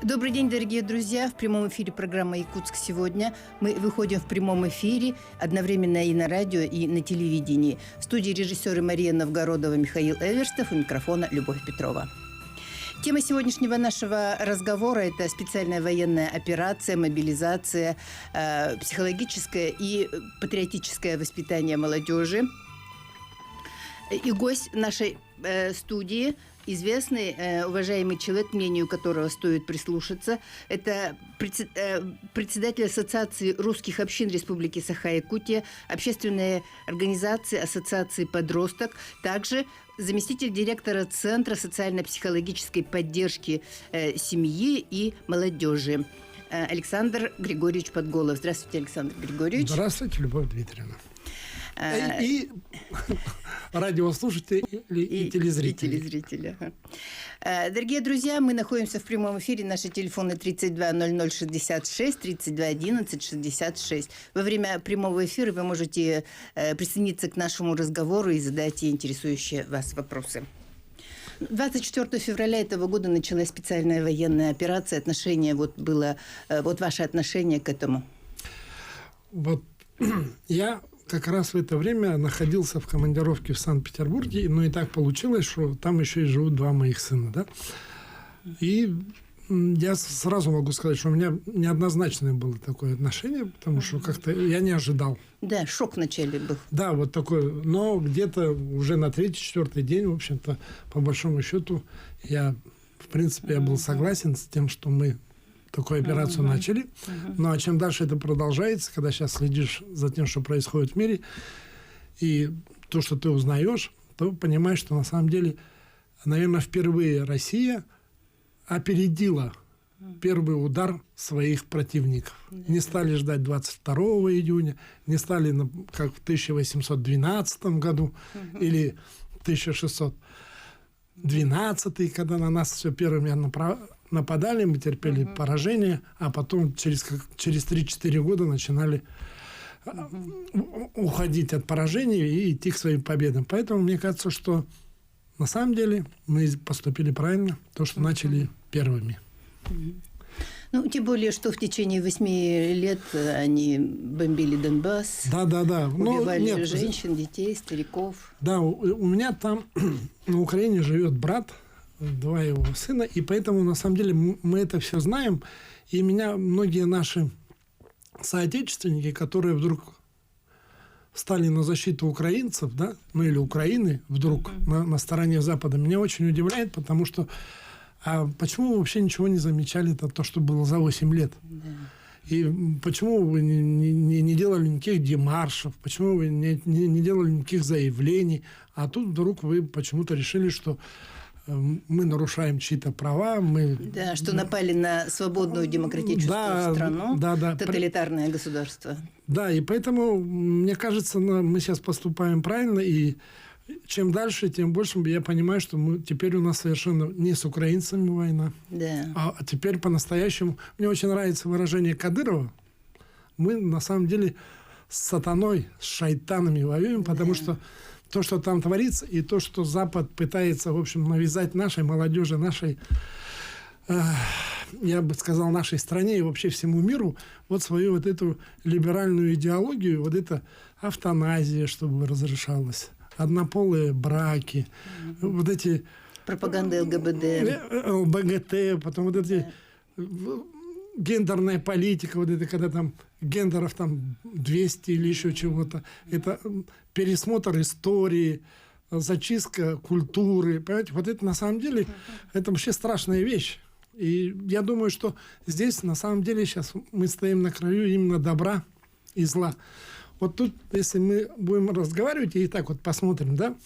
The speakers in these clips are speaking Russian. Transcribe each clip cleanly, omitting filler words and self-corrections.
Добрый день, дорогие друзья. В прямом эфире программа «Якутск сегодня». Мы выходим в прямом эфире одновременно и на радио, и на телевидении. В студии режиссеры Мария Новгородова, Михаил Эверстов, у микрофона Любовь Петрова. Тема сегодняшнего нашего разговора – это специальная военная операция, мобилизация, психологическое и патриотическое воспитание молодежи. И гость нашей студии – известный, уважаемый человек, мнению которого стоит прислушаться. Это председатель Ассоциации русских общин Республики Саха-Якутия, общественной организации Ассоциации «Подросток», также заместитель директора Центра социально-психологической поддержки семьи и молодежи Александр Григорьевич Подголов. Здравствуйте, Александр Григорьевич. Здравствуйте, Любовь Дмитриевна. И радиослушатели, и телезрители. И телезрители. Дорогие друзья, мы находимся в прямом эфире. Наши телефоны 32 00 66, 32 11 66. Во время прямого эфира вы можете присоединиться к нашему разговору и задать интересующие вас вопросы. 24 февраля этого года началась специальная военная операция. Ваше отношение к этому? Вот я как раз в это время находился в командировке в Санкт-Петербурге, но и так получилось, что там еще и живут два моих сына, да. И я сразу могу сказать, что у меня неоднозначное было такое отношение, потому что как-то я не ожидал. Да, шок вначале был. Да, вот такой. Но где-то уже на 3-4 день, в общем-то, по большому счету, я был согласен с тем, что мы такую операцию начали. Ну, а чем дальше это продолжается, когда сейчас следишь за тем, что происходит в мире, и то, что ты узнаешь, то понимаешь, что на самом деле, наверное, впервые Россия опередила первый удар своих противников. Не стали ждать 22 июня, не стали, как в 1812 году или 1612, когда на нас все первыми нападали, мы терпели поражение, а потом через 3-4 года начинали уходить от поражений и идти к своим победам. Поэтому мне кажется, что на самом деле мы поступили правильно, то, что начали первыми. Ну, тем более, что в течение 8 лет они бомбили Донбасс, убивали женщин, детей, стариков. Да, у меня там на Украине живет брат, 2 его сына, и поэтому, на самом деле, мы это все знаем. И меня многие наши соотечественники, которые вдруг встали на защиту украинцев, да, или Украины вдруг на стороне Запада, меня очень удивляет, потому что почему вы вообще ничего не замечали, то, что было за 8 лет? Да. И почему вы не делали никаких демаршев, почему вы не делали никаких заявлений, а тут вдруг вы почему-то решили, что мы нарушаем чьи-то права. Да, что напали на свободную демократическую страну, тоталитарное государство. Да, и поэтому, мне кажется, мы сейчас поступаем правильно, и чем дальше, тем больше я понимаю, что теперь у нас совершенно не с украинцами война, а теперь по-настоящему. Мне очень нравится выражение Кадырова. Мы, на самом деле, с сатаной, с шайтанами воюем, потому что то, что там творится, и то, что Запад пытается, в общем, навязать нашей молодежи, я бы сказал, нашей стране и вообще всему миру, вот свою вот эту либеральную идеологию, вот эта автоназия, чтобы разрешалась, однополые браки, вот эти... Пропаганда ЛГБТ, потом вот эти... Гендерная политика, вот это, когда там гендеров там 200 или еще чего-то. Это пересмотр истории, зачистка культуры. Понимаете, вот это на самом деле, это вообще страшная вещь. И я думаю, что здесь на самом деле сейчас мы стоим на краю именно добра и зла. Вот тут, если мы будем разговаривать и так вот посмотрим, да,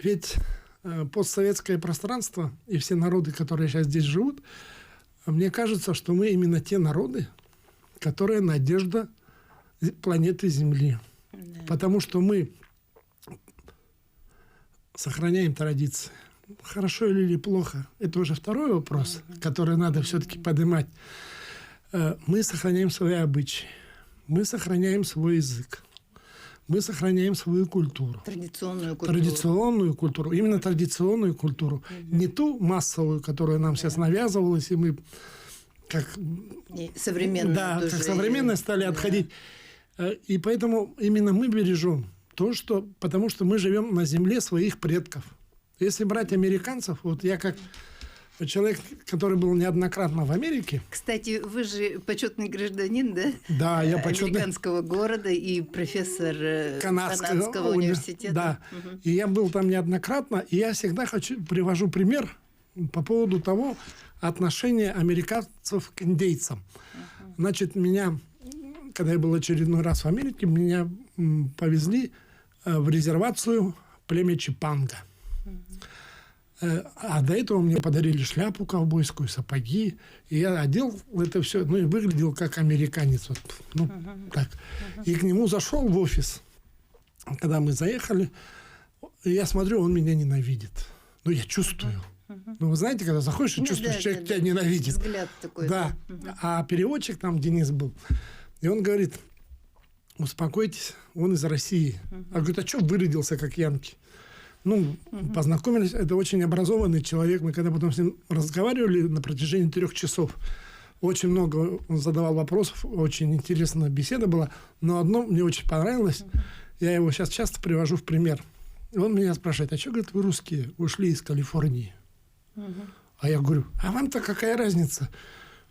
ведь постсоветское пространство и все народы, которые сейчас здесь живут, мне кажется, что мы именно те народы, которые надежда планеты Земли. Да. Потому что мы сохраняем традиции. Хорошо или плохо, это уже второй вопрос, который надо все-таки поднимать. Мы сохраняем свои обычаи, мы сохраняем свой язык, мы сохраняем свою культуру. Традиционную культуру. Традиционную культуру. Именно традиционную культуру. Не ту массовую, которая нам сейчас навязывалась, и мы как... Современные да, тоже. как современные стали отходить. И поэтому именно мы бережем то, что... Потому что мы живем на земле своих предков. Если брать американцев, вот я как... Человек, который был неоднократно в Америке. Кстати, вы же почетный гражданин, да? Да, я почетный. Американского города и профессор Канадского университета. Да. И я был там неоднократно, и я всегда привожу пример по поводу того отношения американцев к индейцам. Значит, меня, когда я был очередной раз в Америке, меня повезли в резервацию племя Чипанга. А до этого мне подарили шляпу ковбойскую, сапоги. И я одел это все, ну и выглядел как американец. Вот, ну, так. И к нему зашел в офис. Когда мы заехали, и я смотрю, он меня ненавидит. Ну, я чувствую. Ну, вы знаете, когда заходишь и чувствуешь, человек тебя ненавидит. Взгляд такой. Да. А переводчик там, Денис был. И он говорит, успокойтесь, он из России. А говорит, а что вырядился, как янки? Ну, познакомились. Это очень образованный человек. Мы когда потом с ним разговаривали на протяжении 3 часов, очень много он задавал вопросов, очень интересная беседа была. Но одно мне очень понравилось. Я его сейчас часто привожу в пример. Он меня спрашивает, а что, говорит, вы русские ушли из Калифорнии? А я говорю, а вам-то какая разница?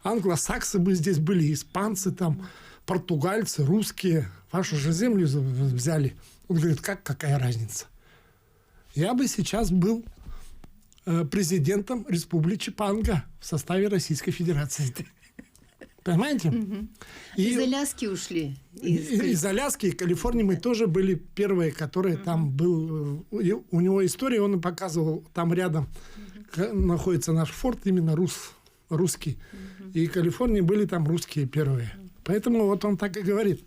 Англосаксы бы здесь были, испанцы там, португальцы, русские. Вашу же землю взяли. Он говорит, какая разница? Я бы сейчас был президентом Республики Чипанга в составе Российской Федерации. Понимаете? Из Аляски ушли. Из Аляски и Калифорнии мы тоже были первые, которые там был. У него история, он показывал, там рядом находится наш форт, именно русский. И в Калифорнии были там русские первые. Поэтому вот он так и говорит.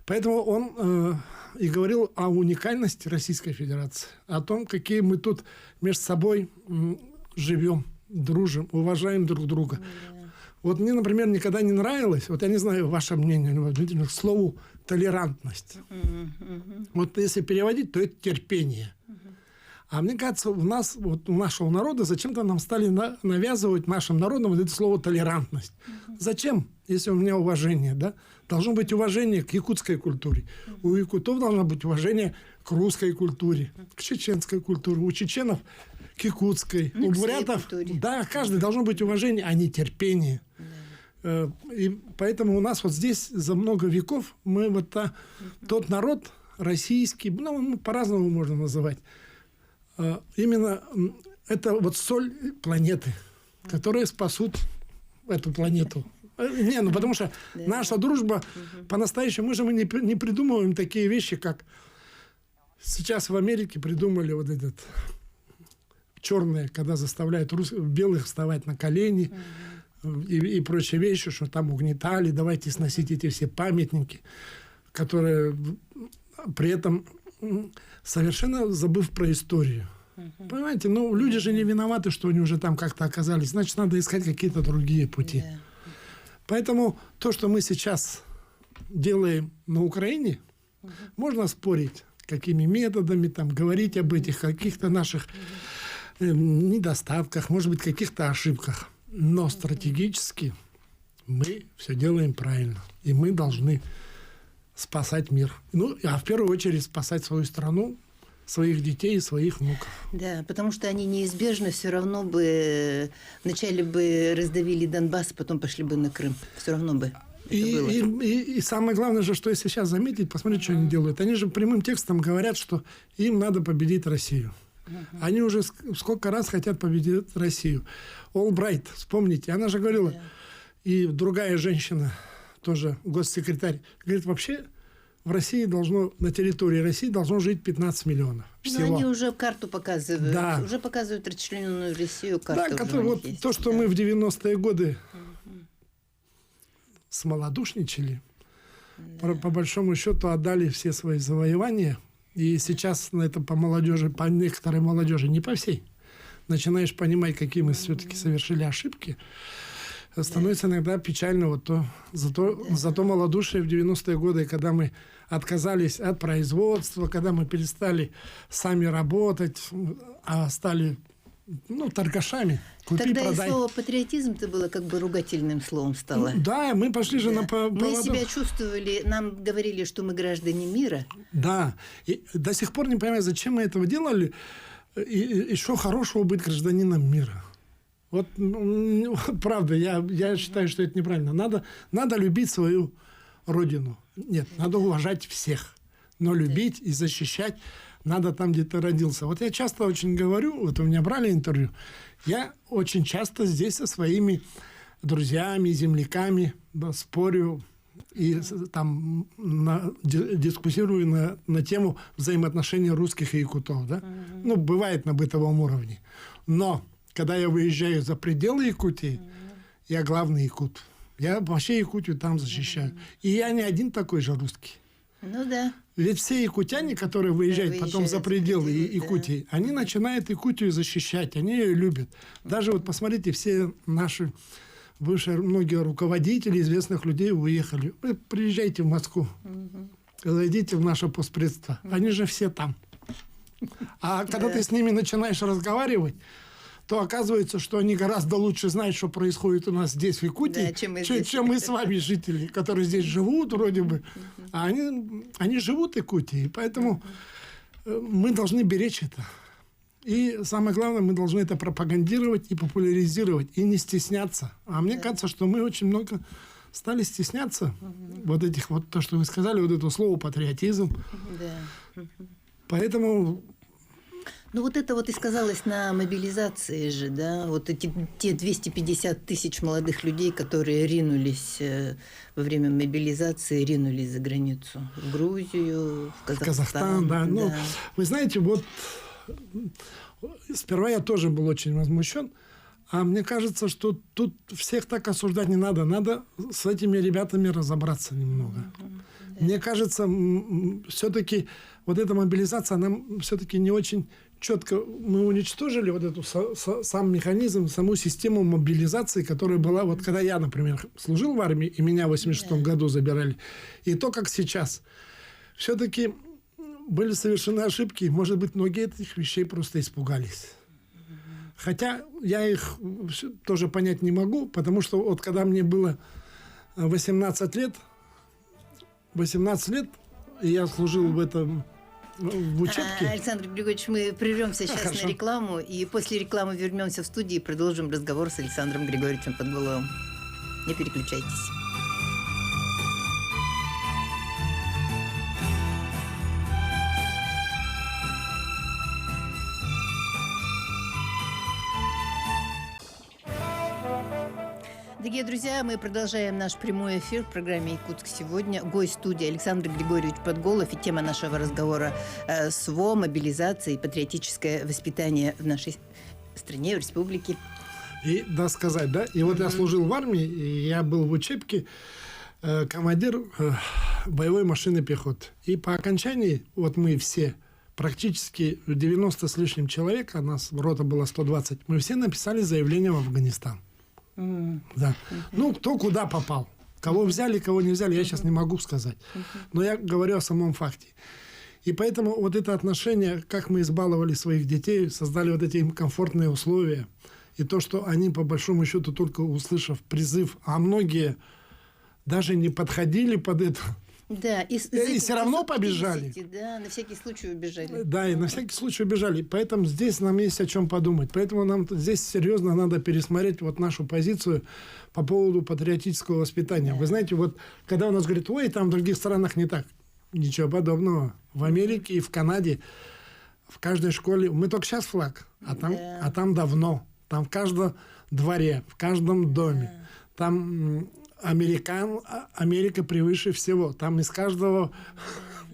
Поэтому он и говорил о уникальности Российской Федерации, о том, какие мы тут между собой живем, дружим, уважаем друг друга. Вот мне, например, никогда не нравилось, вот я не знаю ваше мнение, к слову толерантность. Вот если переводить, то это терпение. А мне кажется, у нашего народа зачем-то нам стали навязывать нашим народам вот это слово толерантность. Зачем, если у меня уважение, да? Должно быть уважение к якутской культуре. У якутов должно быть уважение к русской культуре, к чеченской культуре. У чеченов к якутской. У бурятов, да, каждый должно быть уважение, а не терпение. И поэтому у нас вот здесь за много веков мы вот тот народ российский, ну, по-разному можно называть, именно это вот соль планеты, которые спасут эту планету. Не, ну потому что наша дружба по-настоящему, мы не придумываем такие вещи, как сейчас в Америке придумали вот этот черные, когда заставляют белых вставать на колени и прочие вещи, что там угнетали, давайте сносить эти все памятники, которые при этом совершенно забыв про историю. Понимаете, ну люди же не виноваты, что они уже там как-то оказались, значит, надо искать какие-то другие пути. Поэтому то, что мы сейчас делаем на Украине, можно спорить, какими методами, там, говорить об этих каких-то наших недостатках, может быть, каких-то ошибках. Но стратегически мы все делаем правильно. И мы должны спасать мир. Ну, а в первую очередь спасать свою страну, своих детей и своих внуков. Да, потому что они неизбежно все равно бы вначале бы раздавили Донбасс, потом пошли бы на Крым. Все равно бы. И самое главное же, что если сейчас заметить, посмотрите, что они делают. Они же прямым текстом говорят, что им надо победить Россию. Они уже сколько раз хотят победить Россию. Олбрайт, вспомните, она же говорила, и другая женщина, тоже госсекретарь, говорит, вообще в России на территории России должно жить 15 миллионов всего. Но они уже карту показывают. Да. Уже показывают расчлененную Россию карту. Да, вот есть, то, что мы в 90-е годы смолодушничали, по большому счету отдали все свои завоевания. И сейчас на это по молодежи, по некоторой молодежи, не по всей, начинаешь понимать, какие мы все-таки совершили ошибки. становится иногда печально вот за то малодушие в 90-е годы, когда мы отказались от производства, когда мы перестали сами работать, а стали торгашами. Купи, тогда продай. И слово патриотизм-то было как бы ругательным словом стало. Да, мы пошли же на поводу. Мы себя чувствовали, нам говорили, что мы граждане мира. Да, и до сих пор не понимаю, зачем мы этого делали, и что хорошего быть гражданином мира. Вот, правда, я считаю, что это неправильно. Надо любить свою родину. Нет, надо уважать всех. Но любить и защищать надо там, где ты родился. Вот я часто очень говорю, вот у меня брали интервью, я очень часто здесь со своими друзьями, земляками спорю и там дискуссирую на тему взаимоотношений русских и якутов. Да? Бывает на бытовом уровне. Но когда я выезжаю за пределы Якутии, я главный якут. Я вообще Якутию там защищаю. И я не один такой же русский. Ну да. Ведь все якутяне, которые выезжают потом за пределы Якутии, они начинают Якутию защищать, они ее любят. Даже вот посмотрите, все наши бывшие многие руководители известных людей уехали. Вы приезжайте в Москву, зайдите в наше постпредство. Они же все там. А когда ты с ними начинаешь разговаривать, то оказывается, что они гораздо лучше знают, что происходит у нас здесь, в Якутии, чем мы с вами, жители, которые здесь живут вроде бы. А они живут в Якутии, поэтому мы должны беречь это. И самое главное, мы должны это пропагандировать и популяризировать, и не стесняться. А мне кажется, что мы очень много стали стесняться вот этих, вот то, что вы сказали, вот это слово патриотизм. Да. Поэтому... вот это вот и сказалось на мобилизации же, да, вот те 250 тысяч молодых людей, которые ринулись во время мобилизации, ринулись за границу, в Грузию, в Казахстан. Да. Вы знаете, вот сперва я тоже был очень возмущен, а мне кажется, что тут всех так осуждать не надо, надо с этими ребятами разобраться немного. Мне кажется, все-таки вот эта мобилизация, она все-таки не очень четко... Мы уничтожили вот эту сам механизм, саму систему мобилизации, которая была... Вот когда я, например, служил в армии, и меня в 86-м году забирали, и то, как сейчас, все-таки были совершены ошибки. Может быть, многие этих вещей просто испугались. Хотя я их тоже понять не могу, потому что вот когда мне было 18 лет, и я служил в учебке. Александр Григорьевич, мы прервемся сейчас Хорошо. на рекламу, и после рекламы вернемся в студию и продолжим разговор с Александром Григорьевичем Подголовым. Не переключайтесь. Дорогие друзья, мы продолжаем наш прямой эфир в программе «Якутск сегодня». Гость студии Александр Григорьевич Подголов, и тема нашего разговора СВО, мобилизация и патриотическое воспитание в нашей стране, в республике. И да сказать, да? И вот я служил в армии, и я был в учебке командир боевой машины пехоты. И по окончании, вот мы все, практически 90 с лишним человек, а нас рота была 120, мы все написали заявление в Афганистан. Да. Кто куда попал. Кого взяли, кого не взяли, я сейчас не могу сказать. Но я говорю о самом факте. И поэтому вот это отношение, как мы избаловали своих детей, создали вот эти им комфортные условия. И то, что они, по большому счету, только услышав призыв, а многие даже не подходили под это. Да, и все равно побежали. Да, на всякий случай убежали. Да, и на всякий случай убежали. Поэтому здесь нам есть о чем подумать. Поэтому нам здесь серьезно надо пересмотреть вот нашу позицию по поводу патриотического воспитания. Да. Вы знаете, вот когда у нас говорят, ой, там в других странах не так. Ничего подобного. В Америке и в Канаде в каждой школе... Мы только сейчас флаг, а там давно. Там в каждом дворе, в каждом доме. Там... Америка превыше всего. Там из каждого,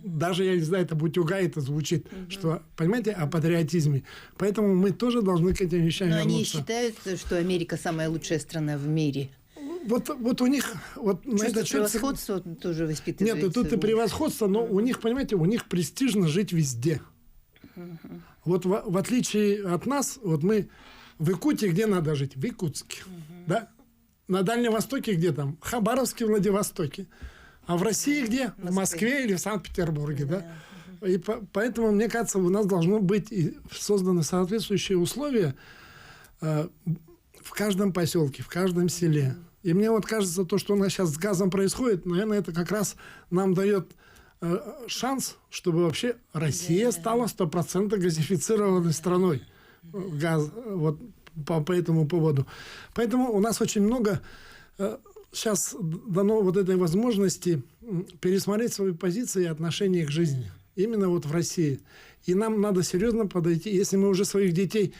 даже, я не знаю, это бутюга, это звучит, что, понимаете, о патриотизме. Поэтому мы тоже должны к этим вещам вернуться. Но они считают, что Америка самая лучшая страна в мире. Вот у них... Вот на чувство этот счет... превосходства тоже воспитывается. Нет, тут и превосходство, но у них, понимаете, у них престижно жить везде. Вот в отличие от нас, вот мы в Якутии где надо жить? В Якутске. Да? На Дальнем Востоке где там? Хабаровске, Владивостоке. А в России где? В Москве или в Санкт-Петербурге, да? И поэтому, мне кажется, у нас должно быть созданы соответствующие условия в каждом поселке, в каждом селе. И мне вот кажется, то, что у нас сейчас с газом происходит, наверное, это как раз нам дает шанс, чтобы вообще Россия стала 100% газифицированной страной. Газ, вот по этому поводу. Поэтому у нас очень много сейчас дано вот этой возможности пересмотреть свои позиции и отношения к жизни. Именно вот в России. И нам надо серьезно подойти. Если мы уже своих детей,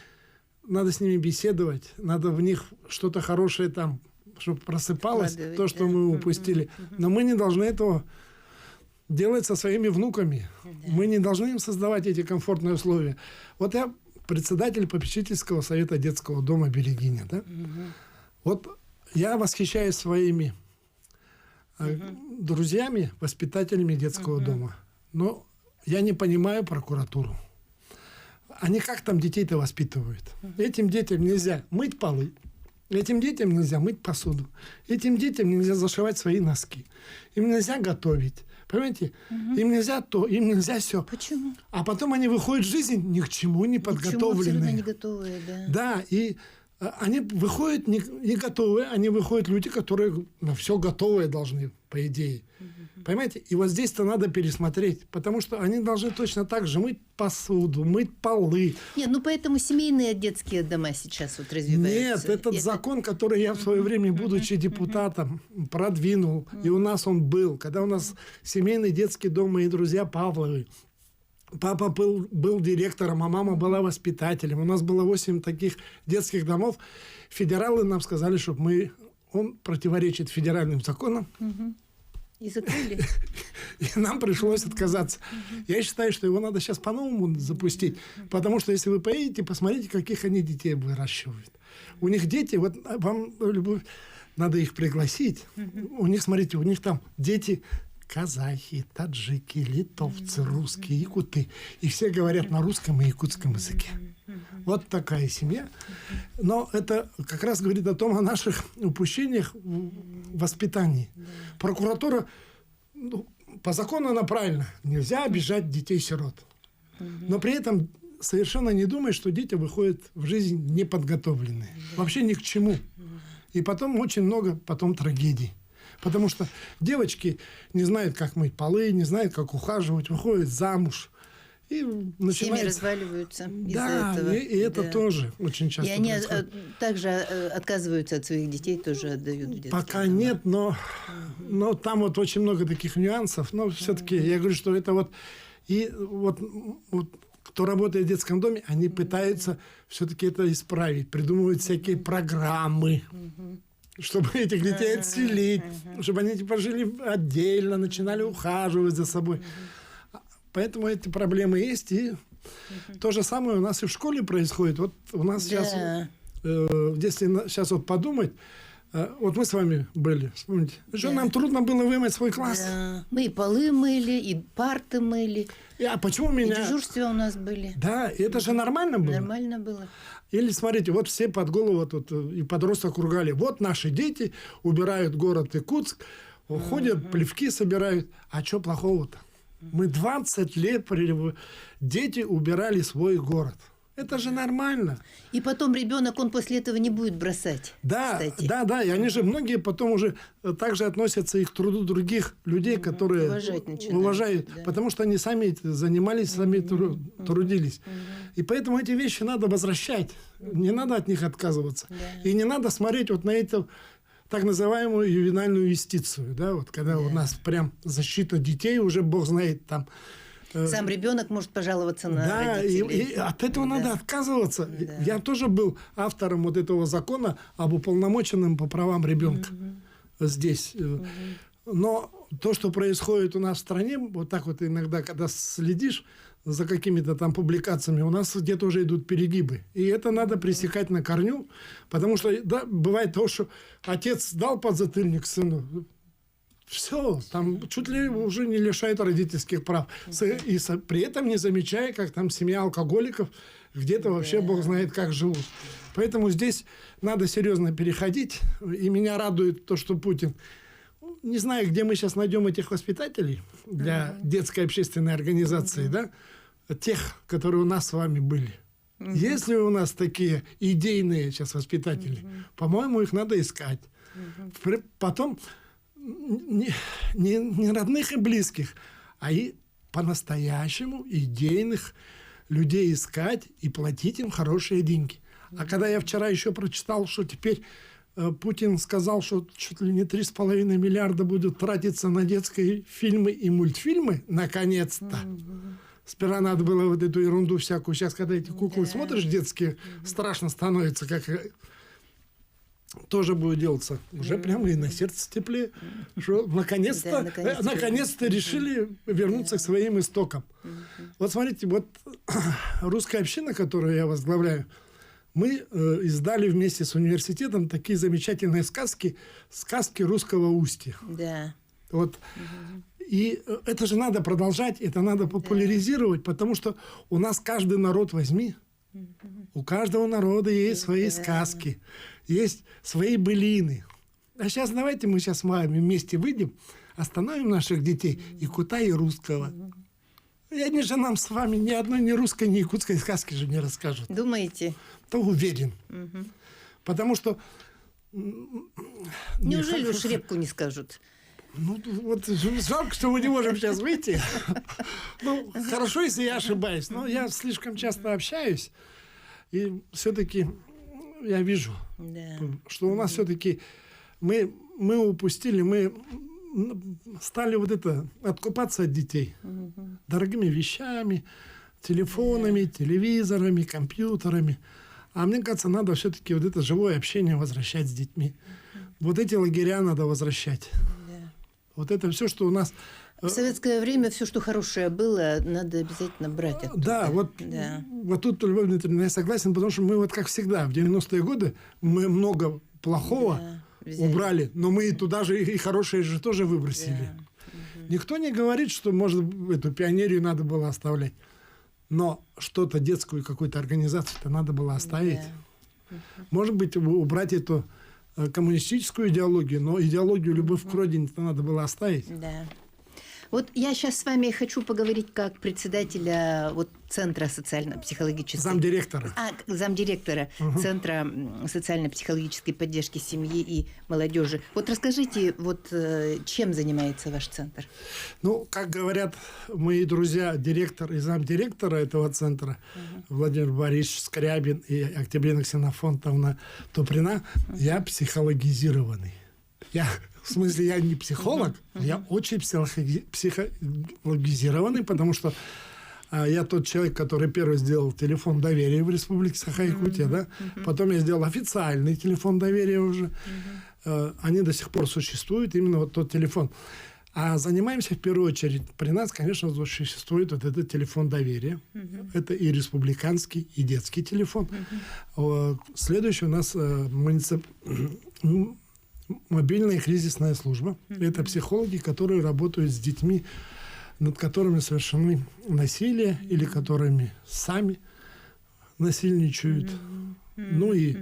надо с ними беседовать, надо в них что-то хорошее там, чтобы просыпалось, то, что мы упустили. Но мы не должны этого делать со своими внуками. Мы не должны им создавать эти комфортные условия. Вот я председатель попечительского совета детского дома «Берегиня». Да? Вот я восхищаюсь своими друзьями, воспитателями детского дома. Но я не понимаю прокуратуру. Они как там детей-то воспитывают? Этим детям нельзя мыть полы. Этим детям нельзя мыть посуду. Этим детям нельзя зашивать свои носки. Им нельзя готовить. Понимаете? Им нельзя то, им нельзя все. Почему? А потом они выходят в жизнь ни к чему не подготовленные. Не готовые, да. Да, и они выходят не готовые, они выходят люди, которые на все готовые должны, по идее. Понимаете? И вот здесь-то надо пересмотреть, потому что они должны точно так же мыть посуду, мыть полы. Нет, ну поэтому семейные детские дома сейчас вот развиваются. Нет, этот закон, который я в свое время, будучи депутатом, продвинул, и у нас он был, когда у нас семейный детский дом, мои друзья Павловы, папа был директором, а мама была воспитателем. У нас было 8 таких детских домов. Федералы нам сказали, что он противоречит федеральным законам. И закрыли. И нам пришлось отказаться. Я считаю, что его надо сейчас по-новому запустить. Потому что если вы поедете, посмотрите, каких они детей выращивают. У них дети, вот вам надо их пригласить. У них, смотрите, у них там дети казахи, таджики, литовцы, русские, якуты. И все говорят на русском и якутском языке. Вот такая семья. Но это как раз говорит о том, о наших упущениях в воспитании. Прокуратура, по закону она правильно. Нельзя обижать детей-сирот. Но при этом совершенно не думает, что дети выходят в жизнь неподготовленные. Вообще ни к чему. И потом очень много трагедий. Потому что девочки не знают, как мыть полы, не знают, как ухаживать, выходят замуж. И семьи разваливаются из-за этого. И это тоже очень часто происходит. И они также отказываются от своих детей, тоже отдают в детские Пока дома. нет, но там вот очень много таких нюансов. Но все-таки я говорю, что это вот... И вот кто работает в детском доме, они пытаются все-таки это исправить. Придумывают всякие программы, чтобы этих детей отселить, чтобы они жили отдельно, начинали ухаживать за собой. Поэтому эти проблемы есть. И то же самое у нас и в школе происходит. Вот у нас сейчас, если сейчас вот подумать, вот мы с вами были, вспомните, что нам трудно было вымыть свой класс. Да. Мы и полы мыли, и парты мыли. А почему меня... И дежурства у нас были. Да, и это же нормально было. Нормально было. Или, смотрите, вот все под голову тут и подросток ругали. Вот наши дети убирают город Якутск, ходят, плевки собирают. А что плохого-то? Мы 20 лет дети убирали свой город. Это же нормально. И потом ребенок, он после этого не будет бросать. Да, кстати. да. И они же многие потом уже также относятся и к труду других людей, которые уважают. Да. Потому что они сами занимались, сами трудились. И поэтому эти вещи надо возвращать. Не надо от них отказываться. Да. И не надо смотреть вот на эту так называемую ювенальную юстицию. Да, вот, когда у нас прям защита детей, уже бог знает там. Сам ребенок может пожаловаться на родителей. И от этого надо отказываться. Да. Я тоже был автором вот этого закона об уполномоченном по правам ребенка здесь. Но то, что происходит у нас в стране, вот так вот иногда, когда следишь за какими-то там публикациями, у нас где-то уже идут перегибы. И это надо пресекать на корню, потому что бывает то, что отец дал подзатыльник сыну, Все, там чуть ли уже не лишают родительских прав. При этом не замечая, как там семья алкоголиков где-то вообще Бог знает как живут. Поэтому здесь надо серьезно переходить. И меня радует то, что Путин... Не знаю, где мы сейчас найдем этих воспитателей для детской общественной организации, да? Тех, которые у нас с вами были. Есть ли у нас такие идейные сейчас воспитатели? По-моему, их надо искать. Потом не родных и близких, а и по-настоящему идейных людей искать и платить им хорошие деньги. А когда я вчера еще прочитал, что теперь Путин сказал, что чуть ли не 3,5 миллиарда будут тратиться на детские фильмы и мультфильмы, наконец-то. Сперва надо было вот эту ерунду всякую. Сейчас, когда эти куклы смотришь детские, страшно становится, как тоже будет делаться. Уже прямо и на сердце теплее. Что наконец-то решили вернуться к своим истокам. Вот смотрите, вот русская община, которую я возглавляю, мы издали вместе с университетом такие замечательные сказки русского устья. Да. Вот. И это же надо продолжать, это надо популяризировать, потому что у нас каждый народ возьми. У каждого народа есть свои сказки, есть свои былины. А сейчас давайте мы сейчас с вами вместе выйдем, остановим наших детей и кута, и русского. И они же нам с вами ни одной, ни русской, ни якутской сказки же не расскажут. Думаете? То уверен. Потому что... Неужели уж репку не скажут? Ну, вот жалко, что мы не можем сейчас выйти. Ну, хорошо, если я ошибаюсь, но я слишком часто общаюсь, и все-таки я вижу, что у нас все-таки мы упустили, мы стали вот это откупаться от детей дорогими вещами, телефонами, телевизорами, компьютерами. А мне кажется, надо все-таки вот это живое общение возвращать с детьми. Вот эти лагеря надо возвращать. Вот это все, что у нас... В советское время все, что хорошее было, надо обязательно брать оттуда. Да, вот тут, Любовь Дмитриевна, я согласен, потому что мы вот как всегда, в 90-е годы мы много плохого убрали, но мы туда же и хорошее же тоже выбросили. Никто не говорит, что, может, эту пионерию надо было оставлять. Но что-то, детскую какую-то организацию-то надо было оставить. Может быть, убрать эту коммунистическую идеологию, но идеологию любовь к родине-то надо было оставить. Да. Вот я сейчас с вами хочу поговорить как председателя Центра социально-психологической... Замдиректора. Замдиректора Центра социально-психологической поддержки семьи и молодежи. Вот расскажите, чем занимается ваш центр? Ну, как говорят мои друзья, директор и замдиректора этого центра, Владимир Борисович Скрябин и Октябрина Ксенофонтовна Туприна, я психологизированный. В смысле, я не психолог, я очень психологизированный, потому что я тот человек, который первый сделал телефон доверия в Республике Саха-Якутия, да? Потом я сделал официальный телефон доверия уже. Они до сих пор существуют, именно вот тот телефон. А занимаемся в первую очередь, при нас, конечно, существует вот этот телефон доверия. Это и республиканский, и детский телефон. Следующий у нас мобильная кризисная служба. Это психологи, которые работают с детьми, над которыми совершены насилие или которыми сами насильничают. Ну и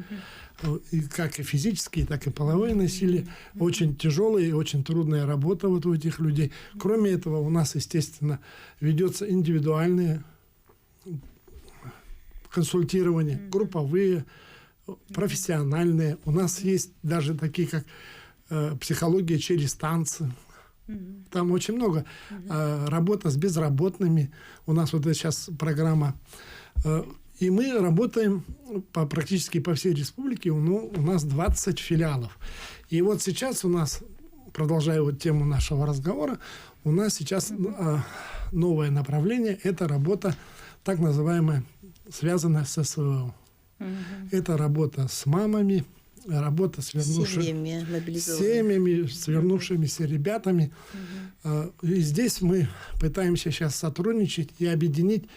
как и физические, так и половое насилие. Очень тяжелая и очень трудная работа вот у этих людей. Кроме этого, у нас, естественно, ведется индивидуальное консультирование, групповые, профессиональные. У нас есть даже такие, как психология через танцы. Там очень много. Работа с безработными. У нас вот сейчас программа. И мы работаем практически по всей республике. У нас 20 филиалов. И вот сейчас у нас, продолжая тему нашего разговора, у нас сейчас новое направление. Это работа, так называемая, связанная с СВО. Это работа с мамами, работа с семьями, с вернувшимися ребятами. И здесь мы пытаемся сейчас сотрудничать и объединить,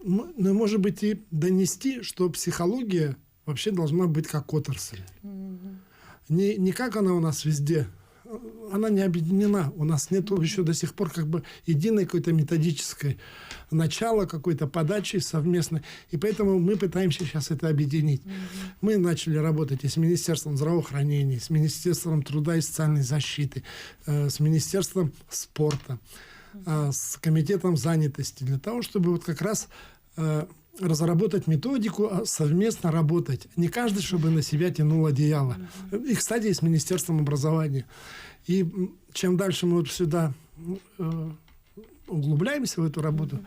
может быть, и донести, что психология вообще должна быть как отрасль. Не как она у нас везде она не объединена. У нас нет еще до сих пор как бы единой какой-то методической начала, какой-то подачи совместной. И поэтому мы пытаемся сейчас это объединить. Мы начали работать и с Министерством здравоохранения, с Министерством труда и социальной защиты, с Министерством спорта, с Комитетом занятости, для того, чтобы вот как раз разработать методику, совместно работать. Не каждый, чтобы на себя тянул одеяло. И, кстати, и с Министерством образования. И чем дальше мы вот сюда углубляемся в эту работу,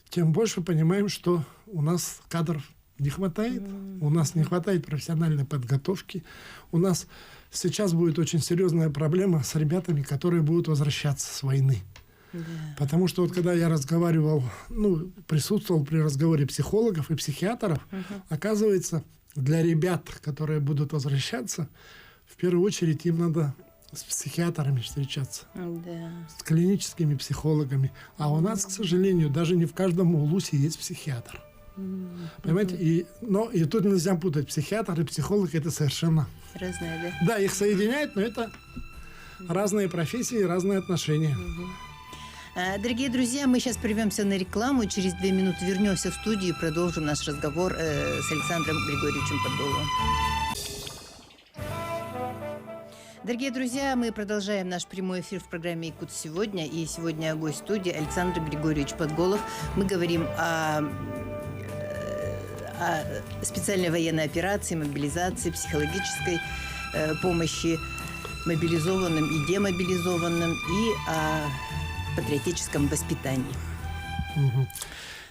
тем больше понимаем, что у нас кадров не хватает, у нас не хватает профессиональной подготовки. У нас сейчас будет очень серьезная проблема с ребятами, которые будут возвращаться с войны. Да. Потому что вот когда я разговаривал, присутствовал при разговоре психологов и психиатров, оказывается, для ребят, которые будут возвращаться, в первую очередь им надо с психиатрами встречаться, с клиническими психологами. А у нас, к сожалению, даже не в каждом улусе есть психиатр. Понимаете? И тут нельзя путать. Психиатр и психолог – это совершенно разные, да? Да, их соединяет, но это разные профессии, разные отношения. Дорогие друзья, мы сейчас прервемся на рекламу. Через 2 минуты вернемся в студию и продолжим наш разговор с Александром Григорьевичем Подголовым. Дорогие друзья, мы продолжаем наш прямой эфир в программе «Якутск сегодня». И сегодня гость студии Александр Григорьевич Подголов. Мы говорим о специальной военной операции, мобилизации, психологической помощи мобилизованным и демобилизованным, и о патриотическом воспитании.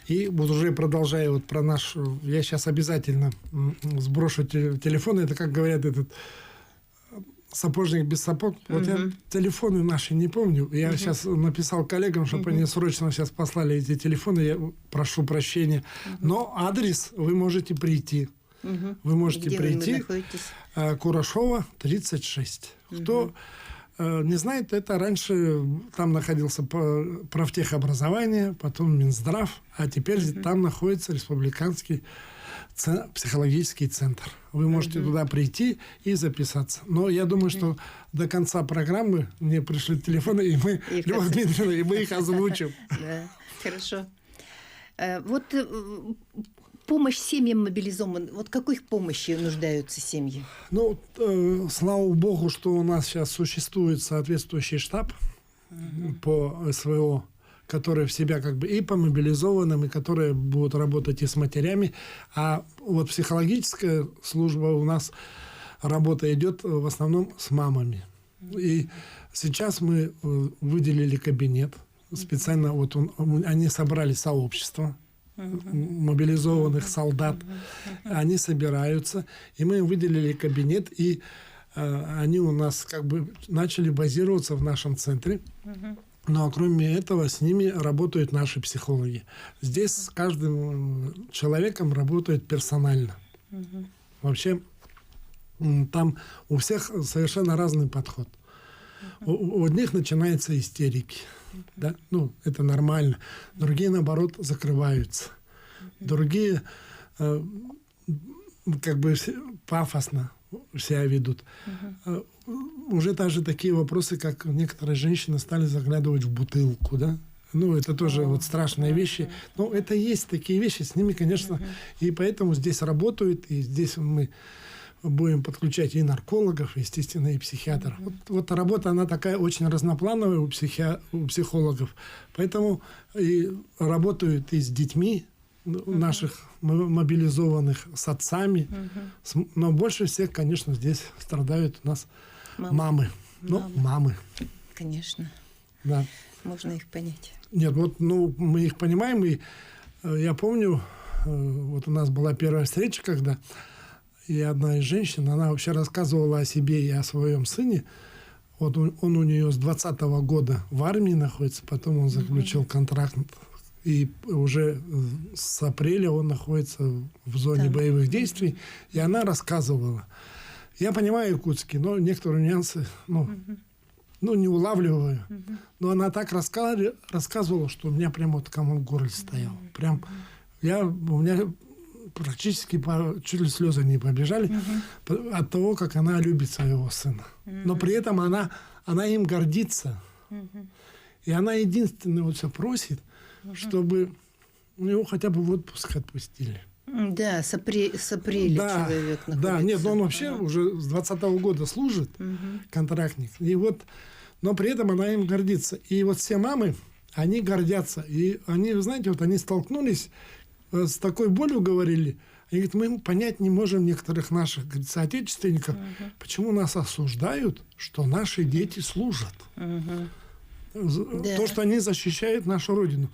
И вот уже продолжая вот про наш... Я сейчас обязательно сброшу телефон. Это, как говорят, этот сапожник без сапог. Вот я телефоны наши не помню. Я сейчас написал коллегам, чтобы они срочно сейчас послали эти телефоны. Я прошу прощения. Но адрес вы можете прийти. Вы можете прийти. Курашова, 36. Кто не знает, это раньше там находился профтехобразование, потом Минздрав, а теперь там находится Республиканский психологический центр. Вы можете туда прийти и записаться. Но я думаю, что до конца программы мне пришлют телефоны, и мы, Любовь Дмитриевна, и мы их озвучим. Да, хорошо. Вот помощь семьям мобилизованным. Вот какой помощи нуждаются семьи? Слава богу, что у нас сейчас существует соответствующий штаб по СВО, которые в себя как бы и по мобилизованным, и которые будут работать и с матерями. А вот психологическая служба у нас, работа идет в основном с мамами. И сейчас мы выделили кабинет. Специально они собрали сообщество мобилизованных солдат. Они собираются. И мы им выделили кабинет. И они у нас как бы начали базироваться в нашем центре. Но кроме этого с ними работают наши психологи. Здесь с каждым человеком работают персонально. Вообще там у всех совершенно разный подход. У одних начинаются истерики. Да? Это нормально. Другие, наоборот, закрываются. Другие как бы пафосно себя ведут. Уже даже такие вопросы, как некоторые женщины стали заглядывать в бутылку, да? Это тоже страшные вещи. Но это есть такие вещи, с ними, конечно, и поэтому здесь работают, и здесь мы будем подключать и наркологов, естественно, и психиатров. Вот работа, она такая очень разноплановая у психологов. Поэтому и работают и с детьми наших мобилизованных, с отцами. Но больше всех, конечно, здесь страдают у нас мамы. Мамы. Конечно. Да. Можно их понять. Нет, мы их понимаем. И я помню, вот у нас была первая встреча, когда и одна из женщин, она вообще рассказывала о себе и о своем сыне. Вот он у нее с 20-го года в армии находится, потом он заключил контракт, и уже с апреля он находится в зоне боевых действий. И она рассказывала. Я понимаю якутский, но некоторые нюансы, не улавливаю. Но она так рассказывала, что у меня прямо комок в горле стоял. У меня практически чуть ли слезы не побежали от того, как она любит своего сына. Но при этом она им гордится. И она единственная вот все просит, чтобы его хотя бы в отпуск отпустили. Да, с апреля человек находится. Да, нет, он вообще уже с 2020 года служит, контрактник. И вот, но при этом она им гордится. И вот все мамы, они гордятся. И они, вы знаете, вот они столкнулись с такой болью, говорили. Они говорят, мы понять не можем некоторых наших, говорит, соотечественников, почему нас осуждают, что наши дети служат. То, что они защищают нашу Родину.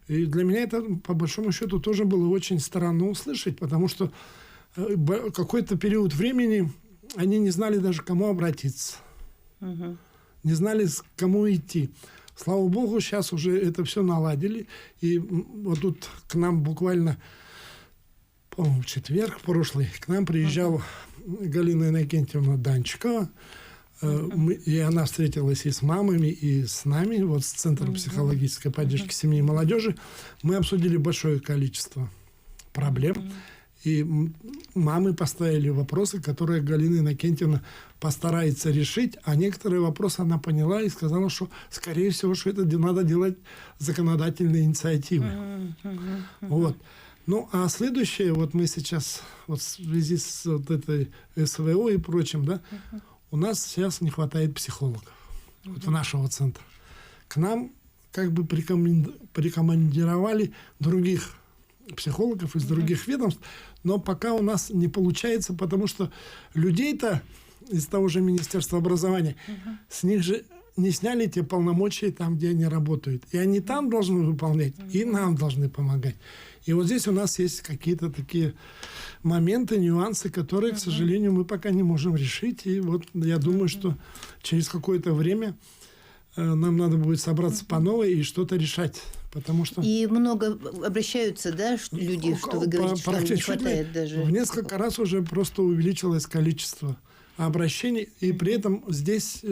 И для меня это, по большому счету, тоже было очень странно услышать, потому что какой-то период времени они не знали даже, к кому обратиться. Не знали, к кому идти. Слава Богу, сейчас уже это все наладили. И вот тут к нам буквально, по-моему, в четверг прошлый, к нам приезжала Галина Иннокентьевна Данчикова. И она встретилась и с мамами, и с нами, вот с Центром психологической поддержки семьи и молодежи. Мы обсудили большое количество проблем. И мамы поставили вопросы, которые Галина Иннокентьевна постарается решить. А некоторые вопросы она поняла и сказала, что, скорее всего, что это надо делать законодательные инициативы. Вот. Ну, а следующее, вот мы сейчас, вот в связи с вот этой СВО и прочим, да, у нас сейчас не хватает психологов. Вот в нашего центра. К нам как бы прикомандировали других психологов из других ведомств, но пока у нас не получается, потому что людей-то из того же Министерства образования, с них же не сняли те полномочия там, где они работают. И они там должны выполнять, и нам должны помогать. И вот здесь у нас есть какие-то такие моменты, нюансы, которые, к сожалению, мы пока не можем решить. И вот я думаю, что через какое-то время нам надо будет собраться по новой и что-то решать. Потому что... И много обращаются, да, люди, что вы говорите, что не хватает даже. В несколько раз уже просто увеличилось количество обращений. И при этом здесь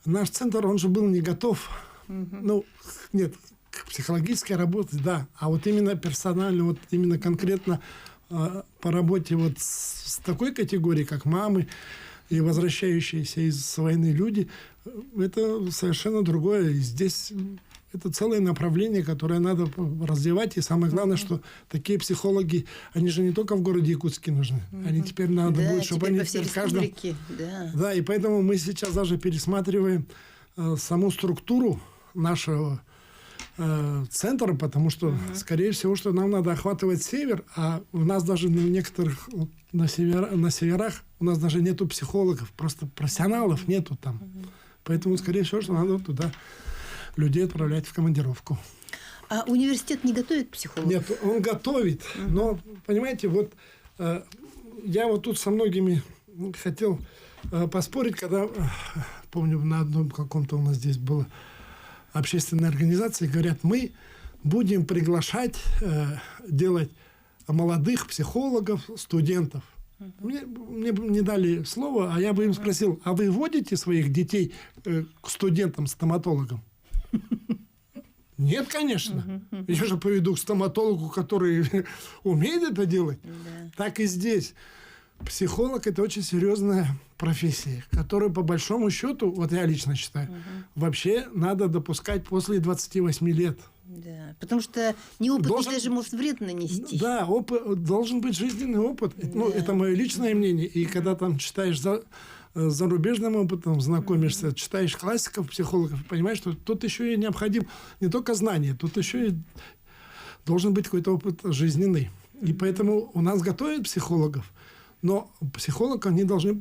наш центр, он же был не готов. Ну, нет, к психологической работе, да. А вот именно персонально, вот именно конкретно по работе вот с такой категорией, как мамы и возвращающиеся из войны люди, это совершенно другое. И здесь это целое направление, которое надо развивать. И самое главное, что такие психологи, они же не только в городе Якутске нужны. Они теперь надо будет, чтобы они в каждом... Да, и поэтому мы сейчас даже пересматриваем саму структуру нашего центра, потому что, скорее всего, что нам надо охватывать север, а у нас даже на некоторых, на северах у нас даже нету психологов, просто профессионалов нету там. Поэтому, скорее всего, что надо туда людей отправлять в командировку. А университет не готовит психологов? Нет, он готовит. Но, понимаете, вот я вот тут со многими хотел поспорить, когда, помню, на одном каком-то у нас здесь было общественной организации, говорят, мы будем приглашать, делать молодых психологов, студентов. Мне не дали слова, а я бы им спросил, а вы водите своих детей к студентам-стоматологам? Нет, конечно. Я же поведу к стоматологу, который умеет это делать. Так и здесь. Психолог – это очень серьезная профессия, которую, по большому счету, вот я лично считаю, вообще надо допускать после 28 лет. Да, потому что неопытный даже может вред нанести. Да, должен быть жизненный опыт. Да. Ну, это мое личное мнение. И когда там читаешь зарубежным опытом, знакомишься, читаешь классиков, психологов, понимаешь, что тут еще и необходим не только знание, тут еще и должен быть какой-то опыт жизненный. И поэтому у нас готовят психологов, но психологи, они должны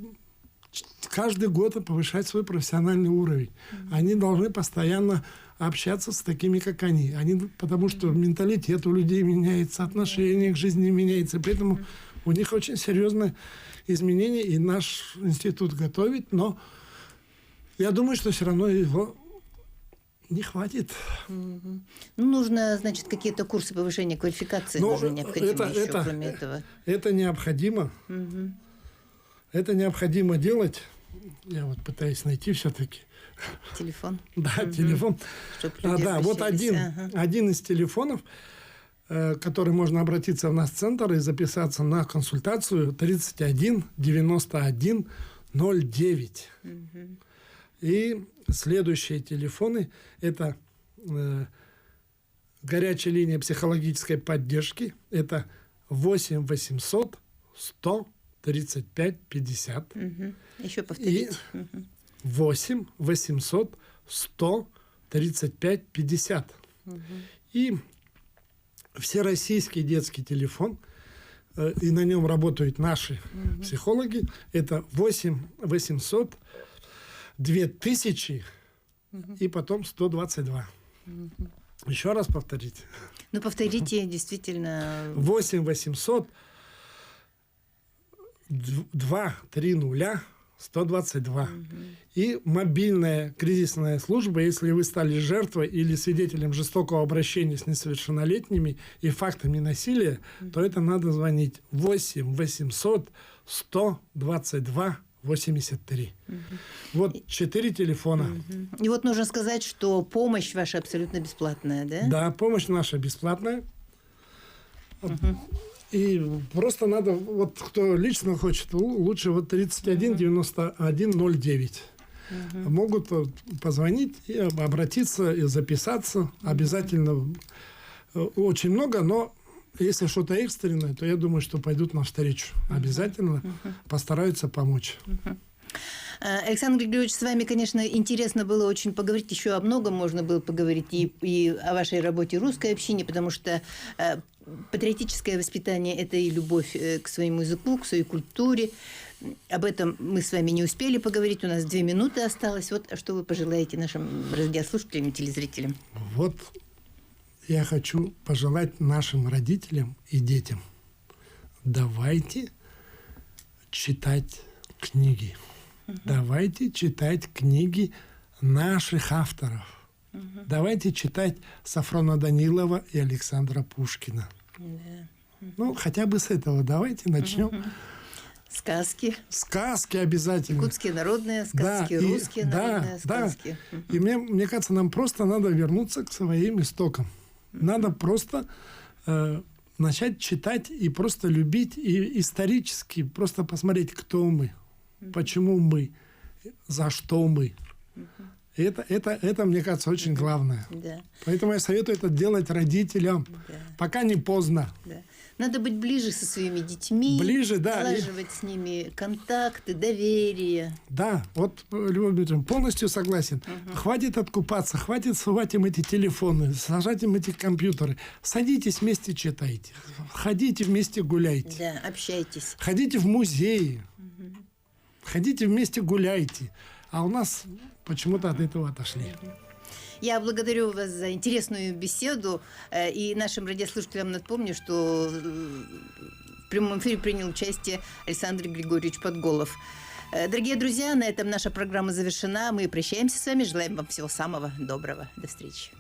каждый год повышать свой профессиональный уровень. Они должны постоянно общаться с такими, как они. Потому что менталитет у людей меняется, отношение к жизни меняется. Поэтому у них очень серьезное изменение, и наш институт готовит. Но я думаю, что все равно его не хватит. Ну, нужно, значит, какие-то курсы повышения квалификации нужны необходимы еще, кроме этого. Это необходимо. Это необходимо делать. Я вот пытаюсь найти все-таки. Телефон. Да, телефон. Да, вот один из телефонов. который можно обратиться в наш центр и записаться на консультацию 31 91 09. И следующие телефоны – это горячая линия психологической поддержки. Это 8 800 100 35 50. Еще повторите. 8 800 100 35 50. И всероссийский детский телефон, и на нем работают наши психологи, это 8 800 2000 и потом 122. Еще раз повторите. Ну, повторите, действительно. 8 800 230 122. И мобильная кризисная служба, если вы стали жертвой или свидетелем жестокого обращения с несовершеннолетними и фактами насилия, то это надо звонить 8 800 122 83. Вот 4 телефона. И вот нужно сказать, что помощь ваша абсолютно бесплатная, да? Да, помощь наша бесплатная. И просто надо, вот кто лично хочет, лучше вот 31 91 09. Могут позвонить и обратиться, и записаться. Обязательно очень много, но если что-то экстренное, то я думаю, что пойдут навстречу. Обязательно постараются помочь. Александр Григорьевич, с вами, конечно, интересно было очень поговорить. Еще о многом можно было поговорить и о вашей работе русской общине, потому что патриотическое воспитание – это и любовь к своему языку, к своей культуре. Об этом мы с вами не успели поговорить. У нас 2 минуты осталось. Вот что вы пожелаете нашим радиослушателям и телезрителям? Вот я хочу пожелать нашим родителям и детям. Давайте читать книги. Давайте читать книги наших авторов. Давайте читать Сафрона Данилова и Александра Пушкина. Ну, хотя бы с этого давайте начнем. Сказки. Сказки обязательно. Якутские народные сказки, да, русские народные сказки. И мне кажется, нам просто надо вернуться к своим истокам. Надо просто начать читать и просто любить, и исторически просто посмотреть, кто мы, почему мы, за что мы. Это, мне кажется, очень главное. Да. Поэтому я советую это делать родителям, пока не поздно. Да. Надо быть ближе со своими детьми, ближе, да, налаживать с ними контакты, доверие. Да, вот, Любовь Дмитриевна, полностью согласен. Хватит откупаться, хватит сувать им эти телефоны, сажать им эти компьютеры. Садитесь вместе, читайте. Ходите вместе, гуляйте. Да, общайтесь. Ходите в музеи. Ходите вместе, гуляйте. А у нас почему-то от этого отошли. Я благодарю вас за интересную беседу. И нашим радиослушателям напомню, что в прямом эфире принял участие Александр Григорьевич Подголов. Дорогие друзья, на этом наша программа завершена. Мы прощаемся с вами. Желаем вам всего самого доброго. До встречи.